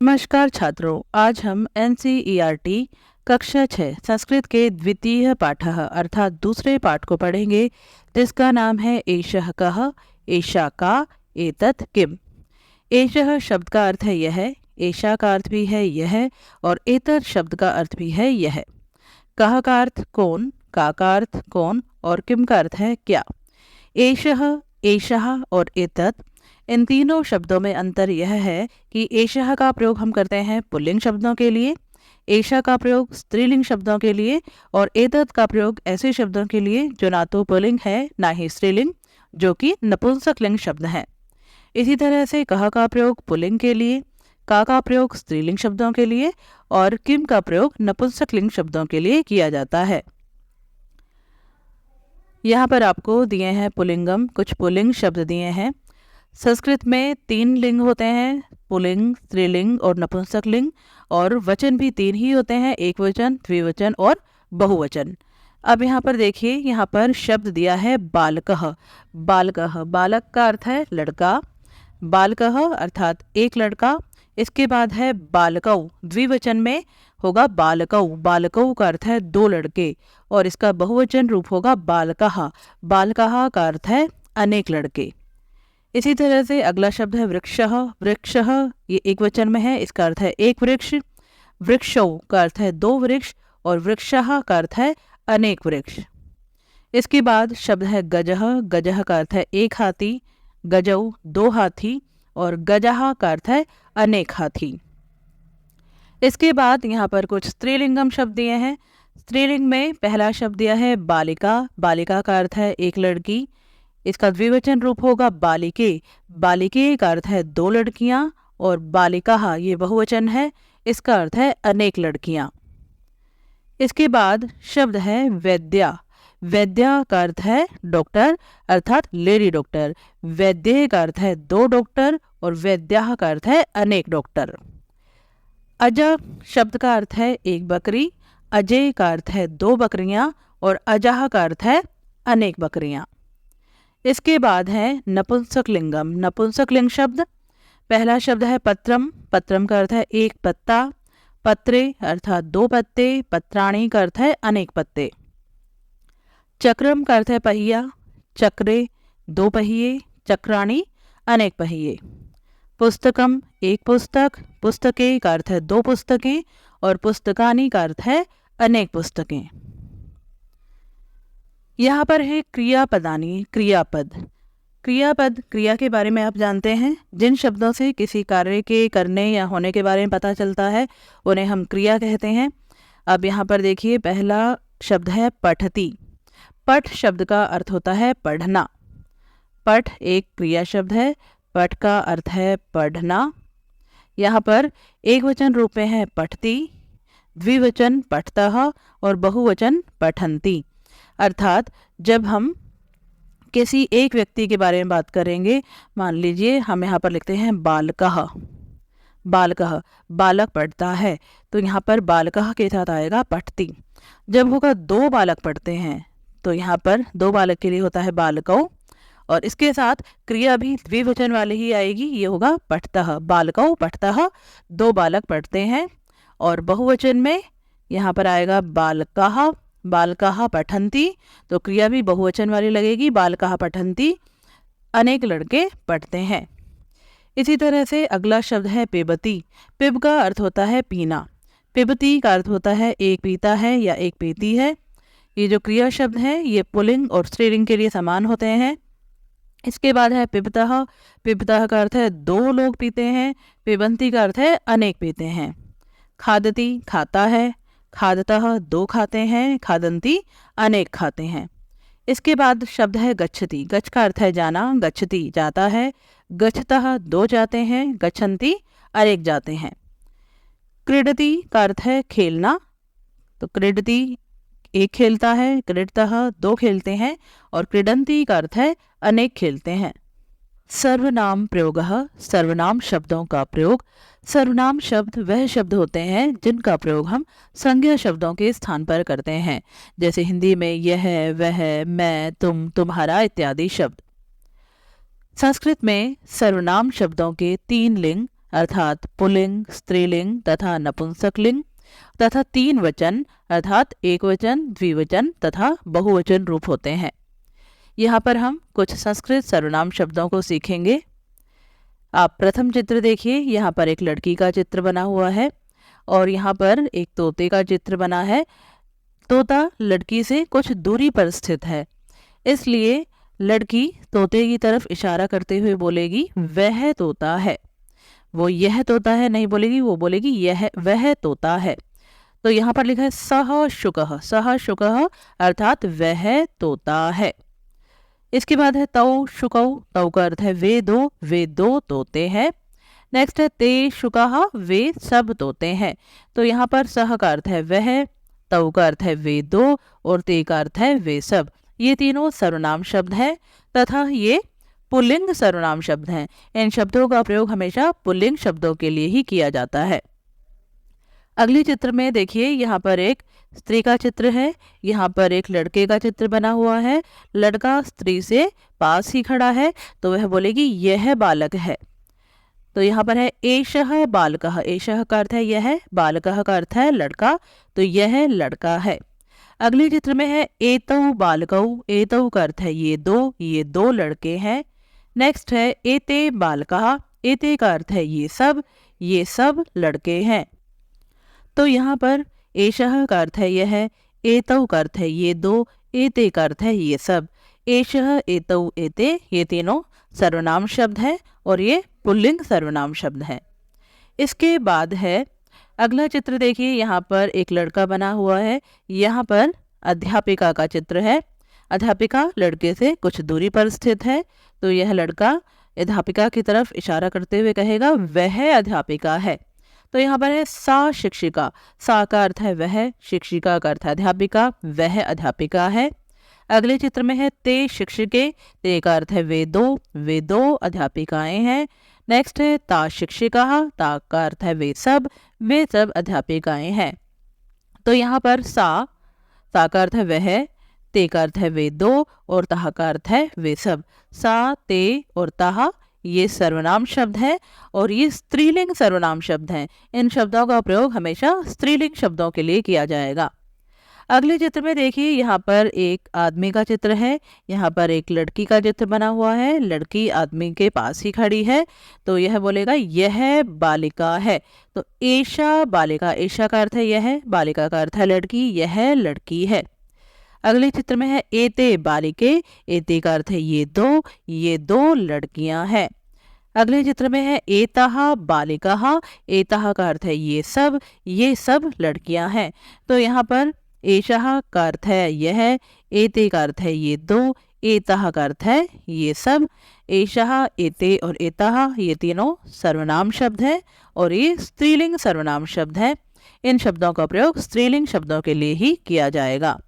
नमस्कार छात्रों, आज हम NCERT कक्षा 6 संस्कृत के द्वितीय पाठः अर्थात दूसरे पाठ को पढ़ेंगे, जिसका नाम है एषः कः, एषा का, एतत् किम। एषः शब्द का अर्थ है यह, एषा का अर्थ भी है यह और एतत् शब्द का अर्थ भी है यह। कः का अर्थ कौन, का अर्थ कौन और किम का अर्थ है क्या। एषः, एषः और एतत्, इन तीनों शब्दों में अंतर यह है कि एषः का प्रयोग हम करते हैं पुल्लिंग शब्दों के लिए, एषा का प्रयोग स्त्रीलिंग शब्दों के लिए और एतत् का प्रयोग ऐसे शब्दों के लिए जो ना तो पुल्लिंग है ना ही स्त्रीलिंग, जो कि नपुंसकलिंग शब्द हैं। इसी तरह से कः का प्रयोग पुल्लिंग के लिए, का प्रयोग स्त्रीलिंग शब्दों के लिए और किम का प्रयोग नपुंसकलिंग शब्दों के लिए किया जाता है। यहाँ पर आपको दिए हैं पुल्लिंगम, कुछ पुल्लिंग शब्द दिए हैं। संस्कृत में 3 लिंग होते हैं, पुल्लिंग, स्त्रीलिंग और नपुंसकलिंग, और वचन भी 3 ही होते हैं, एक वचन, द्विवचन और बहुवचन। अब यहाँ पर देखिए, यहाँ पर शब्द दिया है बालकः। बालकः, बालक का अर्थ है लड़का, बालकः अर्थात एक लड़का। इसके बाद है बालकौ, द्विवचन में होगा बालकौ, बालकौ का अर्थ है 2 लड़के और इसका बहुवचन रूप होगा बालकः। बालकः का अर्थ है अनेक लड़के। इसी तरह से अगला शब्द है वृक्षः। वृक्षः ये एक वचन में है, इसका अर्थ है एक वृक्ष। वृक्षौ का अर्थ है 2 वृक्ष और वृक्षः का अर्थ है अनेक वृक्ष। इसके बाद शब्द है गजः। गजः का अर्थ है एक हाथी, गजौ 2 हाथी और गजः का अर्थ है अनेक हाथी। इसके बाद यहाँ पर कुछ स्त्रीलिंगम शब्द दिए हैं। स्त्रीलिंग में पहला शब्द दिया है बालिका। बालिका का अर्थ है एक लड़की, इसका द्विवचन रूप होगा बालिके। बालिके का अर्थ है 2 लड़कियां और बालिकाः ये बहुवचन है, इसका अर्थ है अनेक लड़कियां। इसके बाद शब्द है वैद्या। वैद्या का अर्थ है डॉक्टर अर्थात लेडी डॉक्टर। वैद्य का अर्थ है 2 डॉक्टर और वैद्याः का अर्थ है अनेक डॉक्टर। अज शब्द का अर्थ है एक बकरी। अजय का अर्थ है 2 बकरियां और अजाः का अर्थ है अनेक बकरियां। इसके बाद है नपुंसकलिंगम। नपुंसकलिंग शब्द, पहला शब्द है पत्रम। पत्रम का अर्थ है एक पत्ता। पत्रे अर्थात 2 पत्ते। पत्राणी का अर्थ है अनेक पत्ते। चक्रम का अर्थ है पहिया। चक्रे 2 पहिए। चक्राणी अनेक पहिए। पुस्तकम एक पुस्तक। पुस्तके का अर्थ है 2 पुस्तकें और पुस्तकानी का अर्थ है अनेक पुस्तकें। यहाँ पर है क्रियापदानी, क्रियापद। क्रियापद, क्रिया के बारे में आप जानते हैं, जिन शब्दों से किसी कार्य के करने या होने के बारे में पता चलता है उन्हें हम क्रिया कहते हैं। अब यहाँ पर देखिए, पहला शब्द है पठति। पठ शब्द का अर्थ होता है पढ़ना। पठ एक क्रिया शब्द है, पठ का अर्थ है पढ़ना। यहाँ पर एक वचन रूप में है पठति, द्विवचन पठतः और बहुवचन पठन्ति। अर्थात जब हम किसी एक व्यक्ति के बारे में बात करेंगे, मान लीजिए हम यहाँ पर लिखते हैं बालकः। बालकः बालक पढ़ता है, तो यहाँ पर बालकः के साथ आएगा पठति। जब होगा 2 बालक पढ़ते हैं, तो यहाँ पर 2 बालक के लिए होता है बालकौ और इसके साथ क्रिया भी द्विवचन वाली ही आएगी, ये होगा पठतः। बालकौ पठतः 2 बालक पढ़ते हैं। और बहुवचन में यहाँ पर आएगा बालकाः। बालकाः पठन्ति, तो क्रिया भी बहुवचन वाली लगेगी, बालकाः पठन्ति अनेक लड़के पढ़ते हैं। इसी तरह से अगला शब्द है पिबति। पिब का अर्थ होता है पीना। पिबति का अर्थ होता है एक पीता है या एक पीती है। ये जो क्रिया शब्द हैं ये पुल्लिंग और स्त्रीलिंग के लिए समान होते हैं। इसके बाद है पिबतः। पिबतः का अर्थ है 2 लोग पीते हैं। पिबन्ति का अर्थ है अनेक पीते हैं। खादति खाता है। खादतः 2 खाते हैं। खादन्ति अनेक खाते हैं। इसके बाद शब्द है गच्छति। गच्छ का अर्थ है जाना। गच्छति जाता है। गच्छतः 2 जाते हैं। गच्छन्ति अनेक जाते हैं। क्रीडति का अर्थ है खेलना, तो क्रीडति एक खेलता है। क्रीडतः 2 खेलते हैं और क्रीडन्ति का अर्थ है अनेक खेलते हैं। सर्वनाम प्रयोगः, सर्वनाम शब्दों का प्रयोग। सर्वनाम शब्द वह शब्द होते हैं जिनका प्रयोग हम संज्ञा शब्दों के स्थान पर करते हैं, जैसे हिंदी में यह, वह, मैं, तुम, तुम्हारा इत्यादि शब्द। संस्कृत में सर्वनाम शब्दों के 3 लिंग अर्थात पुल्लिंग, स्त्रीलिंग तथा नपुंसकलिंग, तथा 3 वचन अर्थात एक वचन, द्विवचन तथा बहुवचन रूप होते हैं। यहाँ पर हम कुछ संस्कृत सर्वनाम शब्दों को सीखेंगे। आप प्रथम चित्र देखिए, यहाँ पर एक लड़की का चित्र बना हुआ है और यहाँ पर एक तोते का चित्र बना है। तोता लड़की से कुछ दूरी पर स्थित है, इसलिए लड़की तोते की तरफ इशारा करते हुए बोलेगी वह तोता है। वो यह तोता है नहीं बोलेगी, वो बोलेगी यह वह तोता है। तो यहाँ पर लिखा है सह शुकः अर्थात वह तोता है। इसके बाद है तौ शुकौ, तौ का अर्थ है वे दो तोते हैं। नेक्स्ट है ते शुकः, वे सब तोते हैं। तो यहाँ पर सह का अर्थ है वह, तौ का अर्थ है वे दो और ते का अर्थ है वे सब। ये तीनों सर्वनाम शब्द हैं तथा ये पुल्लिंग सर्वनाम शब्द हैं। इन शब्दों का प्रयोग हमेशा पुल्लिंग शब्दों के लिए ही किया जाता है। अगले चित्र में देखिए, यहाँ पर एक स्त्री का चित्र है, यहाँ पर एक लड़के का चित्र बना हुआ है। लड़का स्त्री से पास ही खड़ा है तो वह बोलेगी यह बालक है। तो यहाँ पर है एषः बालकः, एषः का अर्थ है यह, बालकः का अर्थ है लड़का, तो यह लड़का है। अगले चित्र में है एतौ बालकौ, एतौ का अर्थ है ये दो लड़के हैं। नेक्स्ट है एते बालकः, एते का अर्थ है ये सब लड़के हैं। तो यहाँ पर एषः का अर्थ है यह, एतौ का अर्थ है ये दो, एते का अर्थ है ये सब। एषः, एतौ, एते ये तीनों सर्वनाम शब्द हैं और ये पुल्लिंग सर्वनाम शब्द हैं। इसके बाद है अगला चित्र देखिए, यहाँ पर एक लड़का बना हुआ है। यहाँ पर अध्यापिका का चित्र है। अध्यापिका लड़के से कुछ दूरी पर स्थित है, तो यह लड़का अध्यापिका की तरफ इशारा करते हुए कहेगा वह अध्यापिका है। तो यहाँ पर है सा शिक्षिका, सा का अर्थ है वह, शिक्षिका का अर्थ है अध्यापिका, वह अध्यापिका है। अगले चित्र में है ते शिक्षिके, ते का अर्थ है वे दो अध्यापिकाएं हैं। नेक्स्ट है ता शिक्षिका, ता का अर्थ है वे सब अध्यापिकाएं हैं। तो यहाँ पर सा का अर्थ है वह, ते का अर्थ है वे दो और ताह का अर्थ है वे सब। सा, ते और ताह ये सर्वनाम शब्द हैं और ये स्त्रीलिंग सर्वनाम शब्द हैं। इन शब्दों का प्रयोग हमेशा स्त्रीलिंग शब्दों के लिए किया जाएगा। अगले चित्र में देखिए, यहाँ पर एक आदमी का चित्र है, यहाँ पर एक लड़की का चित्र बना हुआ है। लड़की आदमी के पास ही खड़ी है, तो यह बोलेगा यह बालिका है। तो एषा बालिका, एषा का अर्थ है यह, बालिका का अर्थ है लड़की, यह लड़की है। अगले चित्र में है एते बालिके, एते का अर्थ है ये दो लड़कियां हैं। अगले चित्र में है एताः बालिकाः, एताः का अर्थ है ये सब लड़कियां हैं। तो यहाँ पर एषः का अर्थ है यह, एते का अर्थ है ये दो, एताः का अर्थ है ये सब। एषः, एते और एताः ये तीनों सर्वनाम शब्द हैं और ये स्त्रीलिंग सर्वनाम शब्द हैं। इन शब्दों का प्रयोग स्त्रीलिंग शब्दों के लिए ही किया जाएगा।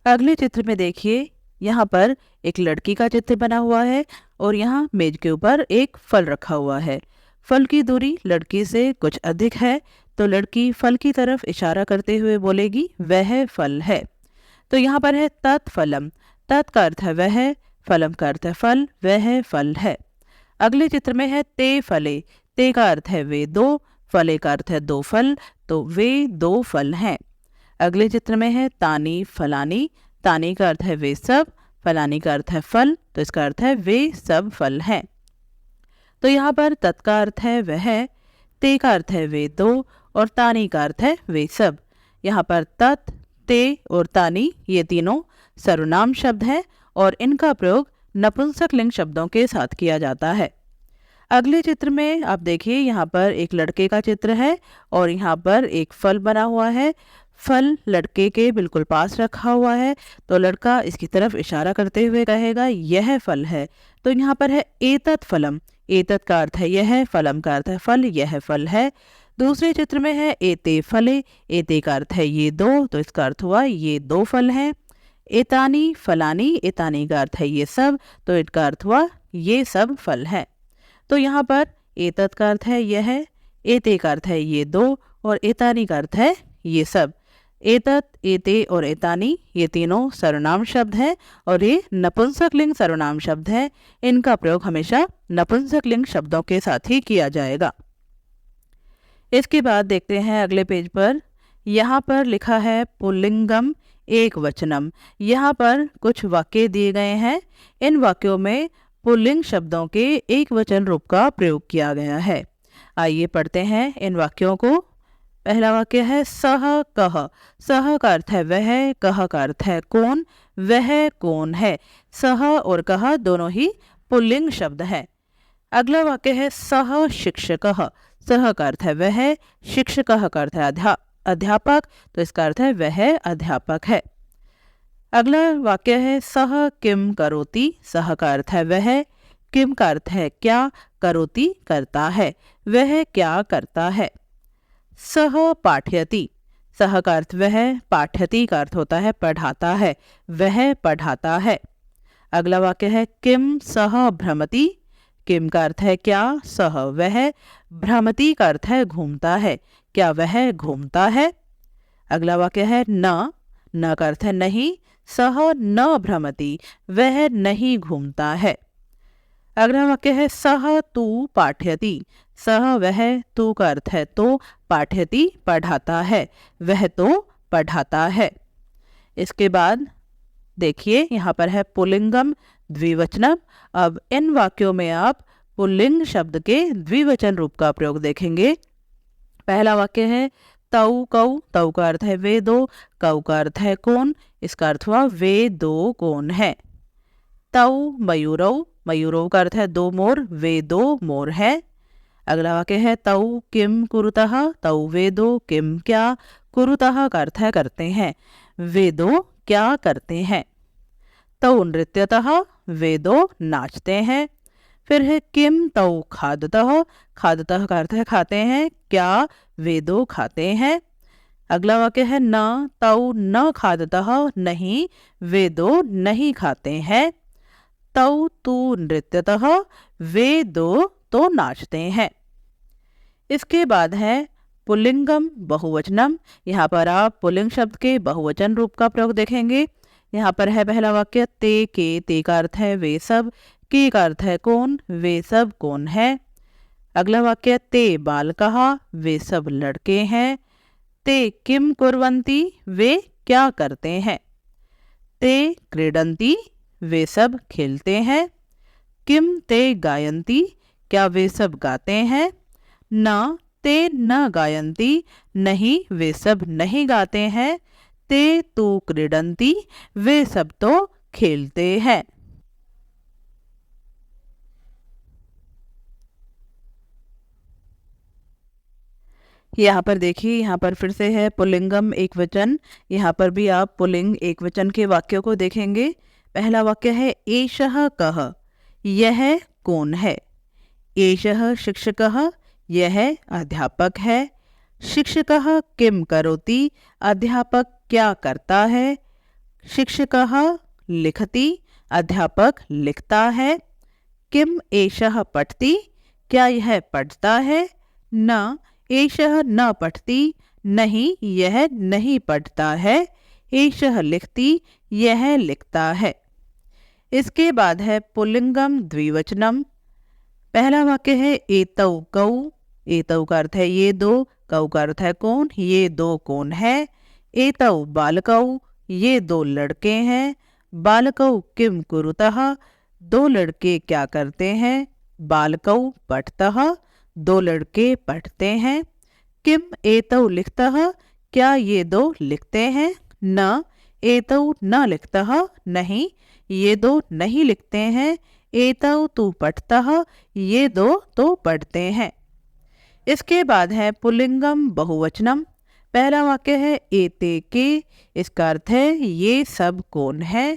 अगले चित्र में देखिए, यहाँ पर एक लड़की का चित्र बना हुआ है और यहाँ मेज के ऊपर एक फल रखा हुआ है। फल की दूरी लड़की से कुछ अधिक है, तो लड़की फल की तरफ इशारा करते हुए बोलेगी वह फल है। तो यहाँ पर है तत्फलम, तत् का अर्थ है वह, फलम का अर्थ है फल, वह फल है। अगले चित्र में है ते फले, ते का अर्थ है वे दो, फले का अर्थ है दो फल, तो वे दो फल हैं। अगले चित्र में है तानी फलानी, तानी का अर्थ है वे सब, फलानी का अर्थ है फल, तो इसका अर्थ है वे सब फल हैं। तो यहाँ पर तत् का अर्थ है वह, ते का अर्थ है वे दो और तानी का अर्थ है वे सब। यहाँ पर तत्, ते और तानी ये तीनों सर्वनाम शब्द हैं और इनका प्रयोग नपुंसकलिंग शब्दों के साथ किया जाता है। अगले चित्र में आप देखिए, यहाँ पर एक लड़के का चित्र है और यहाँ पर एक फल बना हुआ है। फल लड़के के बिल्कुल पास रखा हुआ है, तो लड़का इसकी तरफ इशारा करते हुए कहेगा यह फल है। तो यहाँ पर है एतत् फलम, एतत् का अर्थ है यह, फलम का अर्थ है फल, यह फल है। दूसरे चित्र में है एते फले, एते का अर्थ है ये दो, तो इसका अर्थ हुआ ये दो फल हैं। एतानी फलानी, एतानी का अर्थ है ये सब, तो इसका अर्थ हुआ ये सब फल है। तो यहाँ पर एतत् का अर्थ है यह, एते का अर्थ है ये दो और एतानी का अर्थ है ये सब। एतत्, एते और एतानी ये तीनों सर्वनाम शब्द हैं और ये नपुंसकलिंग सर्वनाम शब्द हैं। इनका प्रयोग हमेशा नपुंसकलिंग शब्दों के साथ ही किया जाएगा। इसके बाद देखते हैं अगले पेज पर, यहाँ पर लिखा है पुल्लिंगम एक वचनम। यहाँ पर कुछ वाक्य दिए गए हैं। इन वाक्यों में पुल्लिंग शब्दों के एक वचन रूप का प्रयोग किया गया है। आइए पढ़ते हैं इन वाक्यों को। पहला वाक्य है सह कह। सह का अर्थ है वह, कह का अर्थ है कौन, वह कौन है। सह और कह दोनों ही पुल्लिंग शब्द है। अगला वाक्य है सह शिक्षकः। सह का अर्थ है वह, शिक्षकः का अर्थ है अध्यापक, तो इसका अर्थ है वह अध्यापक है। अगला वाक्य है सह किम करोति। सह का अर्थ है वह, किम का अर्थ है क्या, करोति करता है, वह क्या करता है। सह पाठयति। सह का अर्थ वह, पाठयति का अर्थ होता है पढ़ाता है, वह पढ़ाता है। अगला वाक्य है किम सह भ्रमति। किम का अर्थ है क्या, सह वह, भ्रमति का अर्थ है घूमता है, क्या वह घूमता है। अगला वाक्य है न का अर्थ है नहीं, सह न भ्रमति, वह नहीं घूमता है। अगला वाक्य है सह तू पाठयति। सह वह, तू का अर्थ है तो, पाठयति पढ़ाता है, वह तो पढ़ाता है। इसके बाद देखिए यहाँ पर है पुल्लिंगम द्विवचनम। अब इन वाक्यों में आप पुल्लिंग शब्द के द्विवचन रूप का प्रयोग देखेंगे। पहला वाक्य है तौ कौ। तौ का अर्थ है वे दो, कौ का अर्थ है कौन, इसका अर्थ हुआ वे दो कौन है। तौ मयूरौ। मयूरौ का अर्थ है दो मोर, वे दो मोर है। अगला वाक्य है तौ किम कुरुतः। तौ वे दो, किम क्या, कुरुतः का अर्थ है करते हैं, वे दो क्या करते हैं। तौ नृत्यतः। वे दो नाचते हैं। फिर है किम तौ खादतः। खादतः का अर्थ है खाते हैं, क्या वे दो खाते हैं। अगला वाक्य है न तौ न खादतः। नहीं वे दो नहीं खाते हैं। तौ तू नृत्यतः। वे दो तो नाचते हैं। इसके बाद है पुल्लिंगम बहुवचनम। यहाँ पर आप पुल्लिंग शब्द के बहुवचन रूप का प्रयोग देखेंगे। यहाँ पर है पहला वाक्य ते के। ते का अर्थ है वे सब, के का अर्थ है कौन, वे सब कौन है। अगला वाक्य ते बालकः। वे सब लड़के हैं। ते किम कुर्वन्ति। वे क्या करते हैं। ते क्रीडन्ति। वे सब खेलते हैं। किम ते गायन्ति। क्या वे सब गाते हैं। न ते न गायन्ति। नहीं वे सब नहीं गाते हैं। ते तु क्रीडन्ति। वे सब तो खेलते हैं। यहाँ पर देखिए, यहाँ पर फिर से है पुल्लिंगम एक वचन। यहाँ पर भी आप पुल्लिंग एक वचन के वाक्यों को देखेंगे। पहला वाक्य है एषः कः। यह कौन है। एषः शिक्षकः। यह अध्यापक है। शिक्षकः किम करोति। अध्यापक क्या करता है। शिक्षकः लिखति। अध्यापक लिखता है। किम एषः पठति। क्या यह पढ़ता है। न एषः न पठति। नहीं यह नहीं पढ़ता है। एषः लिखति। यह लिखता है। इसके बाद है पुल्लिंगम द्विवचनम। पहला वाक्य है एतौ कौ। एतौ का अर्थ है ये दो, कौ का अर्थ है कौन, ये दो कौन है। एतौ बालकौ। ये दो लड़के हैं। बालकौ किम कुरुतः। दो लड़के क्या करते हैं। बालकौ पठतः। दो लड़के पढ़ते हैं। किम एतौ लिखतः। क्या ये दो लिखते हैं। न एतौ न लिखतः। नहीं ये दो नहीं लिखते हैं। एतौ तु पठतः। ये दो तो पढ़ते हैं। इसके बाद है पुल्लिंगम बहुवचनम। पहला वाक्य है एते के। इसका अर्थ है ये सब कौन है।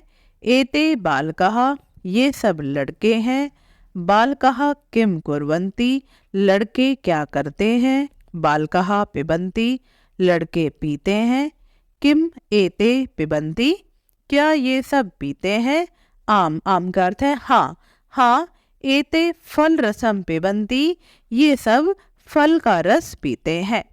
एते बालकः। ये सब लड़के हैं। बालकः किम कुर्वन्ति। लड़के क्या करते हैं। बालकः पिबन्ति। लड़के पीते हैं। किम एते पिबन्ति। क्या ये सब पीते हैं। आम। आम का अर्थ है हाँ। हाँ एते फल रसम पिबन्ति। ये सब फल का रस पीते हैं।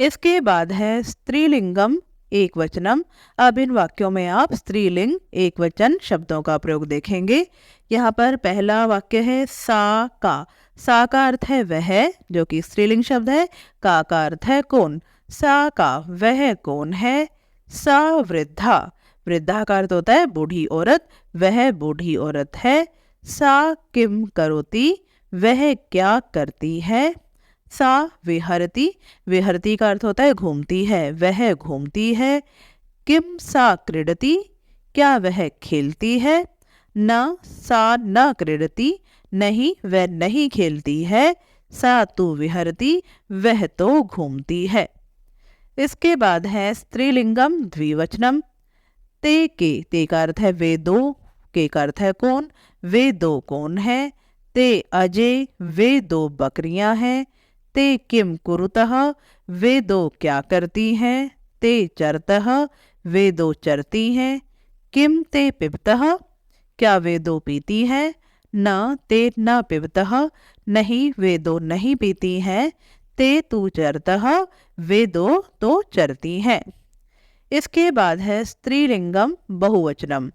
इसके बाद है स्त्रीलिंगम एक वचनम। अब इन वाक्यों में आप स्त्रीलिंग एक वचन शब्दों का प्रयोग देखेंगे। यहाँ पर पहला वाक्य है सा का। सा का अर्थ है वह, जो कि स्त्रीलिंग शब्द है। का अर्थ है कौन। सा का वह कौन है। सा वृद्धा, वृद्धा का अर्थ होता है बूढ़ी औरत, वह बूढ़ी औरत है। सा किम करोति, वह क्या करती है। सा विहरति, विहरति का अर्थ होता है घूमती है, वह घूमती है। किम सा क्रीडति, क्या वह खेलती है। न सा न क्रीडति, नहीं वह नहीं खेलती है। सा तु विहरति, वह तो घूमती है। इसके बाद है स्त्रीलिंगम द्विवचनम। ते का अर्थ है वे दो, के का अर्थ है कौन, वे दो कौन है। ते अजय, वे दो बकरियां हैं। ते किम कुरुतः, वे दो क्या करती हैं। ते चरतः, वे दो चरती हैं। किम ते पिबतः, क्या वे दो पीती हैं। न ते न पिबतः, नहीं वे दो नहीं पीती हैं। ते तू चरतः, वे दो तो चरती हैं। इसके बाद है स्त्रीलिंगम बहुवचनम।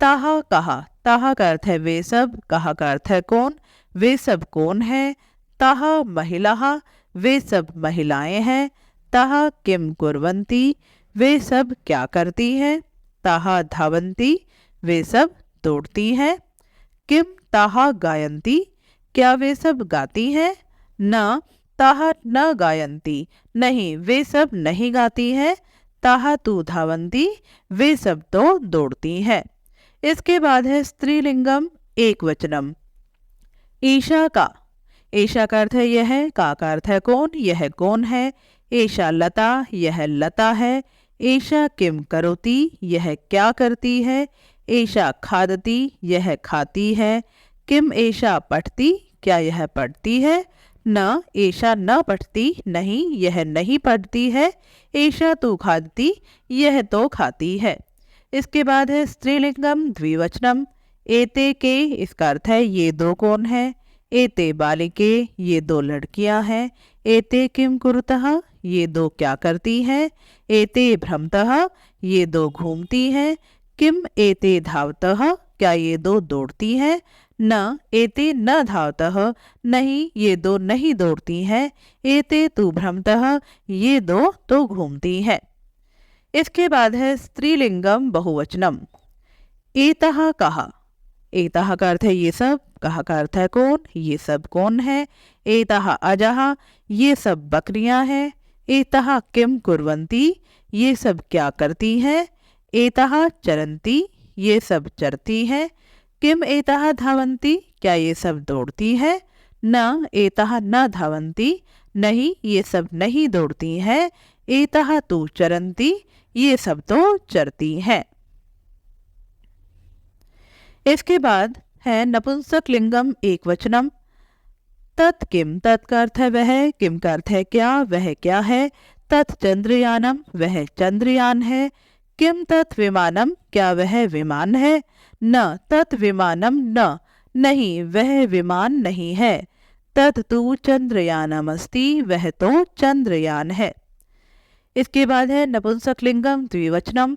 ताह कहा, ताह का अर्थ है वे सब, कहा का अर्थ है कौन, वे सब कौन है। ताह महिला, वे सब महिलाएं हैं। ताह किम कुर्वन्ति, वे सब क्या करती हैं। ताह धावन्ति, वे सब दौड़ती हैं। किम ताह गायन्ति, क्या वे सब गाती हैं। न ताह न गायन्ति, नहीं वे सब नहीं गाती हैं। ताह तू धावन्ति, वे सब तो दौड़ती हैं। इसके बाद है स्त्रीलिंगम एक वचनम। ईशा का, ईशा का अर्थ है यह, का अर्थ है कौन, यह कौन है। ईशा लता, यह लता है। ईशा किम करोति, यह क्या करती है। ईशा खादति, यह खाती है। किम ईशा पठती, क्या यह पढ़ती है। न ईशा न पढ़ती, नहीं यह नहीं पढ़ती है। ईशा तू खादती, यह तो खाती है। इसके बाद है स्त्रीलिंगम द्विवचनम। एते के, इसका अर्थ है ये दो कौन है। एते बालिके, ये दो लड़कियां हैं। एते किम कुरुतः, ये दो क्या करती हैं। एते भ्रमतः, ये दो घूमती हैं। किम एते धावतः, क्या ये दो दौड़ती हैं। न एते न धावतः, नहीं ये दो नहीं दौड़ती हैं। एते तू भ्रमतः, ये दो तो घूमती हैं। इसके बाद है स्त्रीलिंगम बहुवचनम। एतः कहा, एतः का अर्थ है ये सब, कहा का अर्थ है कौन, ये सब कौन है। एतः अजः, ये सब बकरियां हैं। एतः किम कुर्वन्ति, ये सब क्या करती हैं। एतः चरन्ति, ये सब चरती हैं। किम एतः धावन्ति, क्या ये सब दौड़ती है। न एतः न धावन्ति, नहीं ये सब नहीं दौड़ती हैं। एतः तू चरन्ति, ये सब तो चरती हैं। इसके बाद है नपुंसक लिंगम एक वचनम। तत् किम, तत् का अर्थ है वह, किम का अर्थ है क्या, वह क्या है। तत् चंद्रयानम, वह चंद्रयान है। किम तत् विमानम, क्या वह विमान है। न तत् विमानम न, नहीं वह विमान नहीं है। तत् तु चंद्रयानम अस्ति, वह तो चंद्रयान है। इसके बाद है नपुंसक लिंगम द्विवचनम।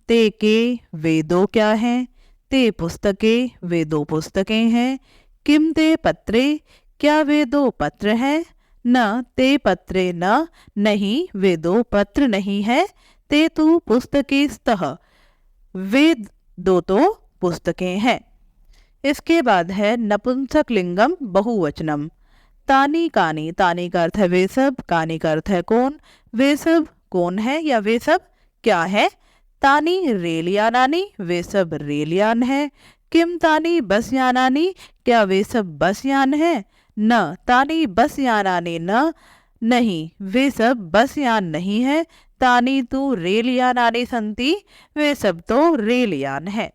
ते के, वे दो क्या हैं। ते पुस्तके, वे दो पुस्तकें हैं। किम ते पत्रे, क्या वे दो पत्र हैं। न ते पत्रे न, नहीं वे दो पत्र नहीं है। ते तु पुस्तके स्तः, वे दो तो पुस्तकें हैं। इसके बाद है नपुंसक लिंगम बहुवचनम। तानी कानी, तानी का अर्थ है वे सब, कानी का अर्थ है कौन, वे सब कौन है या वे सब क्या है। तानी रेलयानानी, वे सब रेलयान है। किम तानी बस यानानी, क्या वे सब बस यान है। न तानी बस यानानी न, नहीं वे सब बस यान नहीं है। तानी तु रेलयानानी संति, वे सब तो रेलयान है।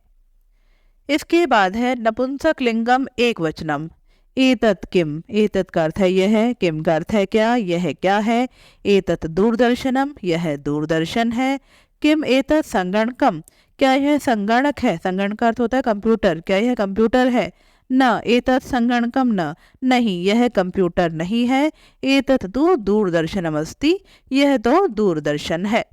इसके बाद है नपुंसक लिंगम एक वचनम। एतत् किम, एतत् का अर्थ है यह, किम का अर्थ है क्या, यह क्या है। एतत् दूरदर्शनम, यह दूरदर्शन है। किम एतत् संगणकम, क्या यह संगणक है। संगणक का अर्थ होता है कंप्यूटर, क्या यह कंप्यूटर है। न एतत् संगणकम न, नहीं यह कंप्यूटर नहीं है। एतत् तु दूरदर्शनम अस्ति, यह तो दूरदर्शन है।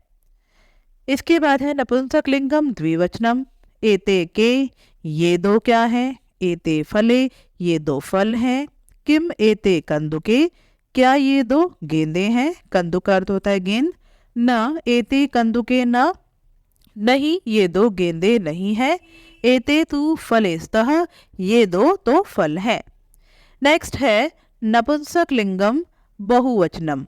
इसके बाद है नपुंसक लिंगम द्विवचनम। एते के, ये दो क्या हैं। एते फले, ये दो फल हैं। किम एते कंदुके, क्या ये दो गेंदे हैं। कंदुक का अर्थ होता है गेंद। न एते कंदुके, न नहीं ये दो गेंदे नहीं है। एते तु फलेस्तः, ये दो तो फल है। नेक्स्ट है नपुंसक लिंगम बहुवचनम।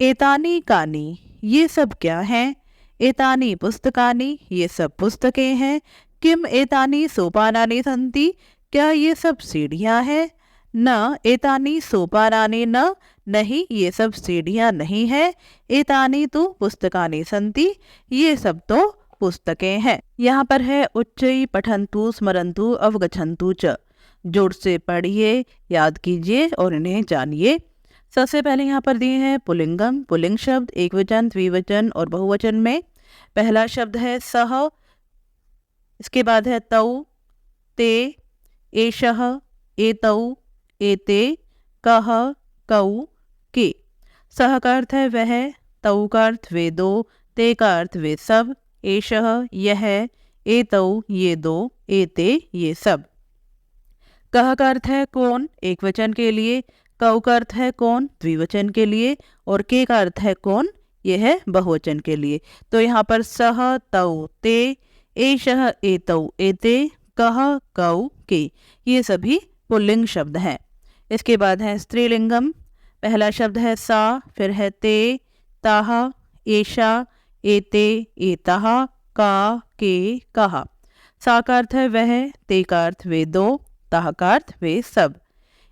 एतानी कानी, ये सब क्या हैं। एतानी पुस्तकानी, ये सब पुस्तकें हैं। किम एतानी सोपानानि सन्ति, क्या ये सब सीढ़ियां हैं। न एतानी सोपानानि न, नहीं ये सब सीढ़ियां नहीं है। एतानी तो पुस्तकानि सन्ति, ये सब तो पुस्तकें हैं। यहाँ पर है उच्चई पठन्तु स्मरन्तु अवगच्छन्तु च। जोर से पढ़िए, याद कीजिए और इन्हें जानिए। सबसे पहले यहाँ पर दिए हैं पुल्लिंगम, पुल्लिंग शब्द एक वचन, द्विवचन और बहुवचन में। पहला शब्द है सह, इसके बाद है तौ, ते, एषः, एतौ, एते, कः, कौ, के। सह का अर्थ है वह, तौ का अर्थ वे दो, ते का अर्थ वे सब, एषः यह, एतौ ये दो, एते ये सब। कह का अर्थ है कौन, एक वचन के लिए। कौ का अर्थ है कौन, द्विवचन के लिए। और के का अर्थ है कौन, यह है बहुवचन के लिए। तो यहाँ पर सह, तौ, ते, एषः, एतौ, एते, कह, कौ, के, ये सभी पुल्लिंग शब्द हैं। इसके बाद है स्त्रीलिंगम। पहला शब्द है सा, फिर है ते, ताह, एषा, एते, एतः, का, के, कहा। सा का अर्थ है वह, ते का अर्थ वे दो, ताह का अर्थ वे सब।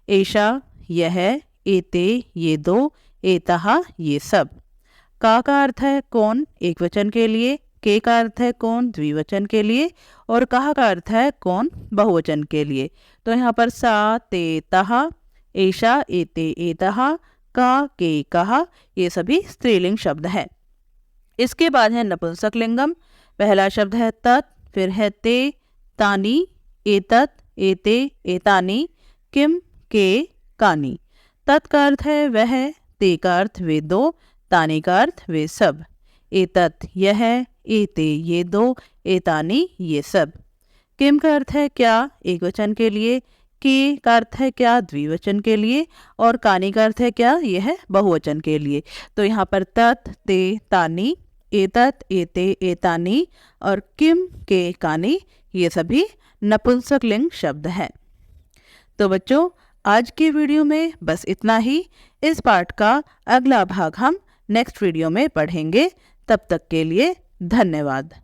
एषा यह, एते ये दो, एतः ये सब। का अर्थ है कौन, एक वचन के लिए। के का अर्थ है कौन, द्विवचन के लिए। और कहा का अर्थ है कौन, बहुवचन के लिए। तो यहाँ पर सा, ते, तः, एषा, एते, एतः, का, के, कहा, ये सभी स्त्रीलिंग शब्द हैं। इसके बाद है नपुंसक लिंगम। पहला शब्द है तत्, फिर है ते, तानी, एतत्, एते, एतानी, किम, के, कानी। तत् का अर्थ है वह, ते का अर्थ वे दो, तानी का अर्थ वे सब। एतत् यह, एते ये दो, एतानी ये सब। किम का अर्थ है क्या, एक वचन के लिए। के का अर्थ है क्या, द्विवचन के लिए। और कानी का अर्थ है क्या, यह बहुवचन के लिए। तो यहाँ पर तत्, ते, तानी, एतत्, एते, एतानी और किम, के, कानी, ये सभी नपुंसक लिंग शब्द हैं। तो बच्चों आज की वीडियो में बस इतना ही। इस पाठ का अगला भाग हम नेक्स्ट वीडियो में पढ़ेंगे। तब तक के लिए धन्यवाद।